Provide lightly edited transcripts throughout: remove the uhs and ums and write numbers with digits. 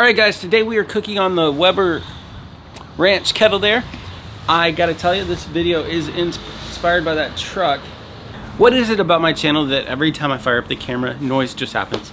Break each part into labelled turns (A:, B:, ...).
A: Alright guys, today we are cooking on the Weber Ranch Kettle there. I gotta tell you, this video is inspired by that truck. What is it about my channel that every time I fire up the camera, noise just happens?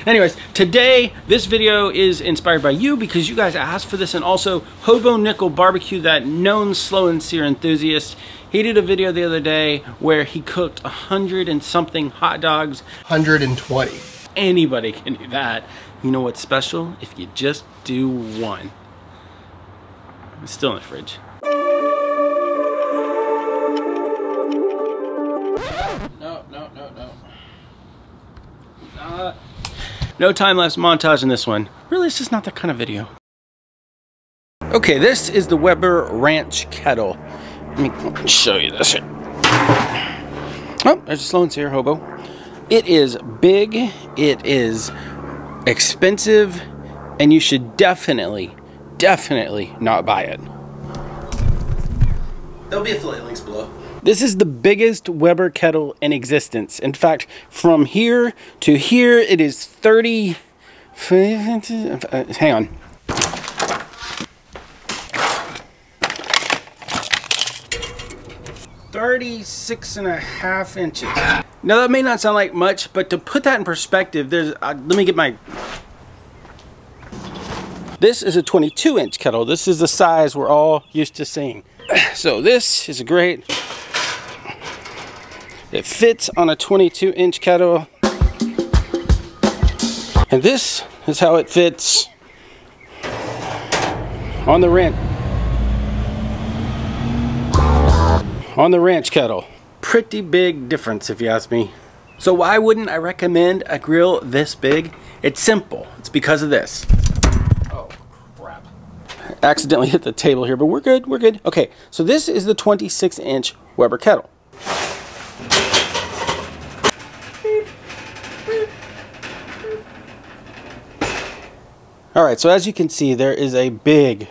A: Anyways, today this video is inspired by you because you guys asked for this, and also Hobo Nickel Barbecue, that known slow and sear enthusiast. He did a video the other day where he cooked 100 and something hot dogs.
B: 120.
A: Anybody can do that. You know what's special? If you just do one. It's still in the fridge. No time-lapse montage in this one. Really, it's just not that kind of video. Okay, this is the Weber Ranch Kettle. Let me show you this here. Oh, there's a slow and sear hobo. It is big, it is expensive, and you should definitely not buy it. There'll be affiliate links below. This is the biggest Weber kettle in existence. In fact, from here to here, it is 30... hang on. 36.5 inches. Now that may not sound like much, but to put that in perspective, there's... let me get my... This is a 22-inch kettle. This is the size we're all used to seeing. So this is great. It fits on a 22-inch kettle. And this is how it fits on the ranch kettle. Pretty big difference if you ask me. So why wouldn't I recommend a grill this big? It's simple. It's because of this. Oh crap. Accidentally hit the table here, but we're good, we're good. Okay, so this is the 26-inch Weber kettle. Alright, so as you can see, there is a big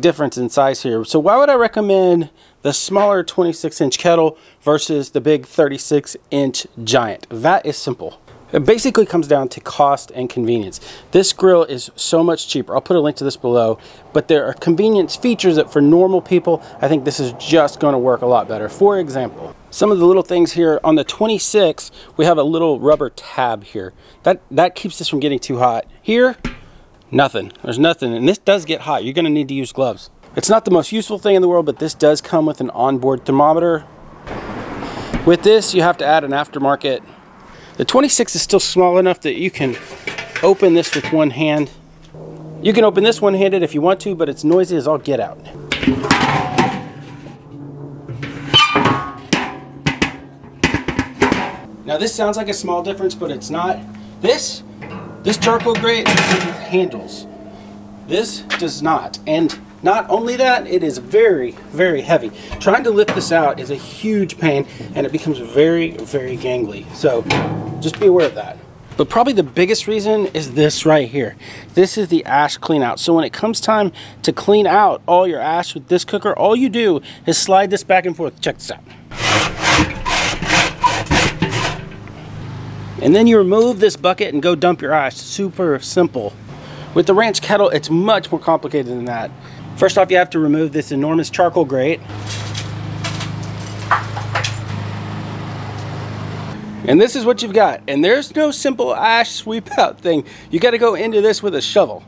A: difference in size here. So why would I recommend the smaller 26-inch kettle versus the big 36-inch giant? That is simple. It basically comes down to cost and convenience. This grill is so much cheaper. I'll put a link to this below, but there are convenience features that for normal people, I think this is just going to work a lot better. For example, some of the little things here on the 26, we have a little rubber tab here. That keeps this from getting too hot. Here, nothing. There's nothing, and this does get hot. You're going to need to use gloves. It's not the most useful thing in the world, but this does come with an onboard thermometer. With this, you have to add an aftermarket. The 26 is still small enough that you can open this with one hand. You can open this one-handed if you want to, but it's noisy as all get out. Now this sounds like a small difference, but it's not. This charcoal grate handles. This does not. And not only that, it is very heavy. Trying to lift this out is a huge pain, and it becomes very gangly. So just be aware of that. But probably the biggest reason is this right here. This is the ash clean out. So when it comes time to clean out all your ash with this cooker, all you do is slide this back and forth. Check this out. And then you remove this bucket and go dump your ash. Super simple. With the Ranch Kettle, it's much more complicated than that. First off, you have to remove this enormous charcoal grate. And this is what you've got. And there's no simple ash sweep out thing. You got to go into this with a shovel.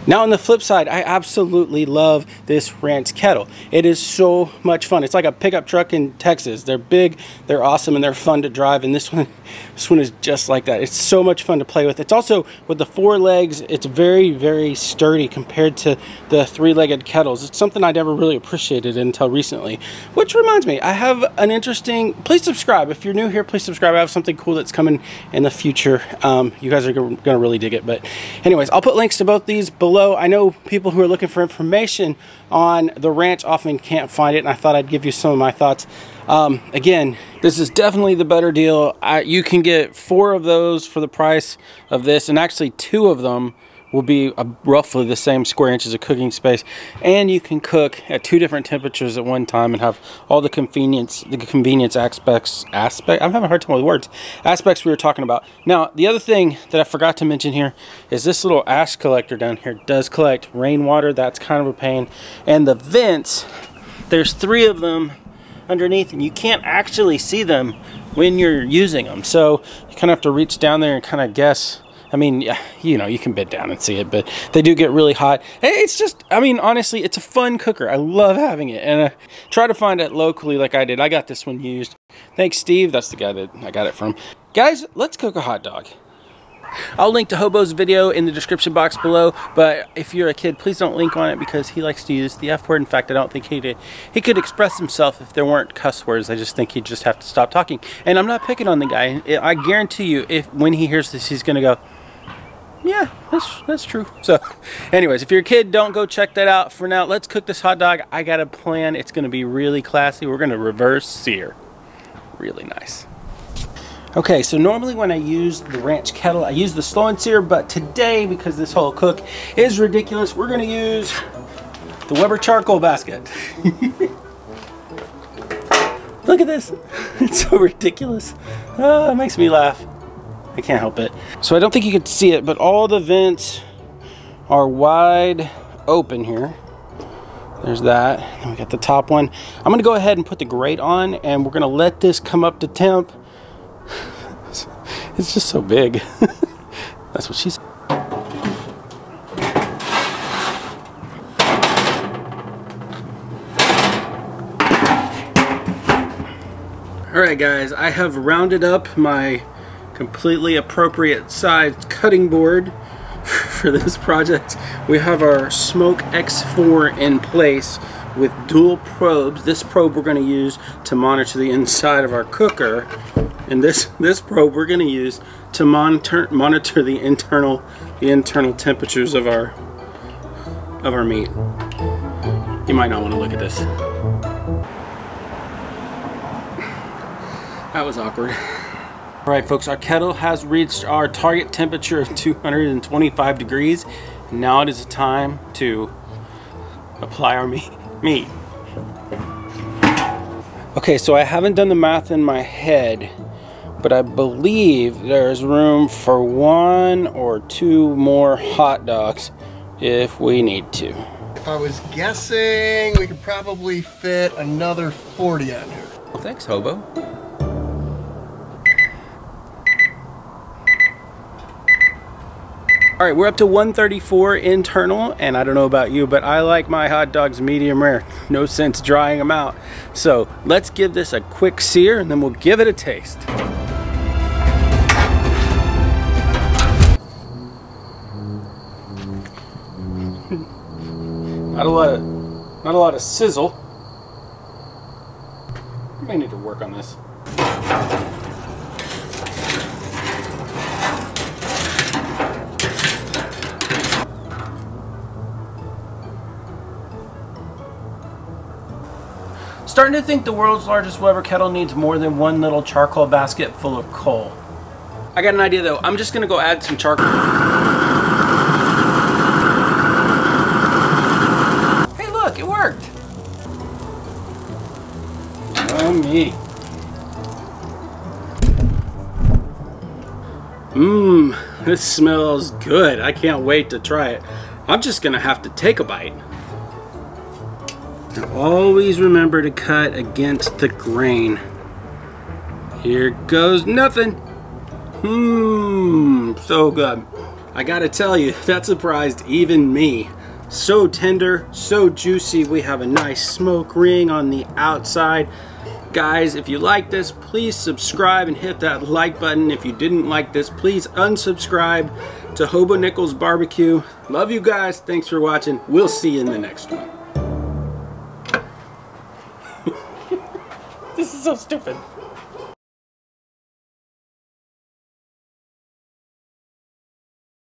A: Now on the flip side, I absolutely love this Ranch Kettle. It is so much fun. It's like a pickup truck in Texas. They're big, they're awesome, and they're fun to drive, and this one is just like that. It's so much fun to play with. It's also, with the 4 legs, it's very sturdy compared to the 3-legged kettles. It's something I never really appreciated until recently. Which reminds me, I have an interesting, please subscribe. If you're new here, please subscribe. I have something cool that's coming in the future. You guys are gonna really dig it. But anyways, I'll put links to both these below. below. I know people who are looking for information on the ranch often can't find it, and I thought I'd give you some of my thoughts. Again, this is definitely the better deal. You can get 4 of those for the price of this, and actually 2 of them will be roughly the same square inches of cooking space, and you can cook at 2 different temperatures at one time and have all the convenience aspects I'm having a hard time with words, aspects we were talking about. Now, the other thing that I forgot to mention here is this little ash collector down here does collect rainwater. That's kind of a pain. And the vents, there's 3 of them underneath, and you can't actually see them when you're using them, so you kind of have to reach down there and kind of guess. I mean, you know, you can bend down and see it, but they do get really hot. It's just, I mean, honestly, it's a fun cooker. I love having it, and try to find it locally like I did. I got this one used. Thanks, Steve. That's the guy that I got it from. Guys, let's cook a hot dog. I'll link to Hobo's video in the description box below, but if you're a kid, please don't link on it because he likes to use the F word. In fact, I don't think he could express himself if there weren't cuss words. I just think he'd just have to stop talking. And I'm not picking on the guy. I guarantee you, when he hears this, he's gonna go, yeah, that's true. So anyways, if you're a kid, don't go check that out. For now, let's cook this hot dog. I got a plan. It's gonna be really classy. We're gonna reverse sear. Really nice. Okay, so normally when I use the ranch kettle, I use the slow and sear, but today, because this whole cook is ridiculous, we're gonna use the Weber charcoal basket. Look at this. It's so ridiculous. Oh, it makes me laugh. I can't help it. So I don't think you can see it, but all the vents are wide open here. There's that. And we got the top one. I'm gonna go ahead and put the grate on, and we're gonna let this come up to temp. It's just so big. That's what she said. Alright guys, I have rounded up my completely appropriate sized cutting board for this project. We have our Smoke X4 in place with dual probes. This probe we're going to use to monitor the inside of our cooker, and this probe we're going to use to monitor the internal temperatures of our meat. You might not want to look at this. That was awkward. Alright folks, our kettle has reached our target temperature of 225 degrees. And now it is time to apply our meat. Okay, so I haven't done the math in my head, but I believe there's room for 1 or 2 more hot dogs if we need to.
B: If I was guessing, we could probably fit another 40 on here.
A: Well, thanks, Hobo. Alright, we're up to 134 internal, and I don't know about you, but I like my hot dogs medium rare. No sense drying them out. So let's give this a quick sear, and then we'll give it a taste. Not a lot of sizzle. I may need to work on this. Starting to think the world's largest Weber kettle needs more than one little charcoal basket full of coal. I got an idea though. I'm just gonna go add some charcoal. Hey look, it worked! Oh me. This smells good. I can't wait to try it. I'm just gonna have to take a bite. And always remember to cut against the grain. Here goes nothing. So good. I gotta tell you, that surprised even me. So tender, so juicy. We have a nice smoke ring on the outside. Guys, if you like this, please subscribe and hit that like button. If you didn't like this, please unsubscribe to Hobo Nichols Barbecue. Love you guys. Thanks for watching. We'll see you in the next one. This is so stupid.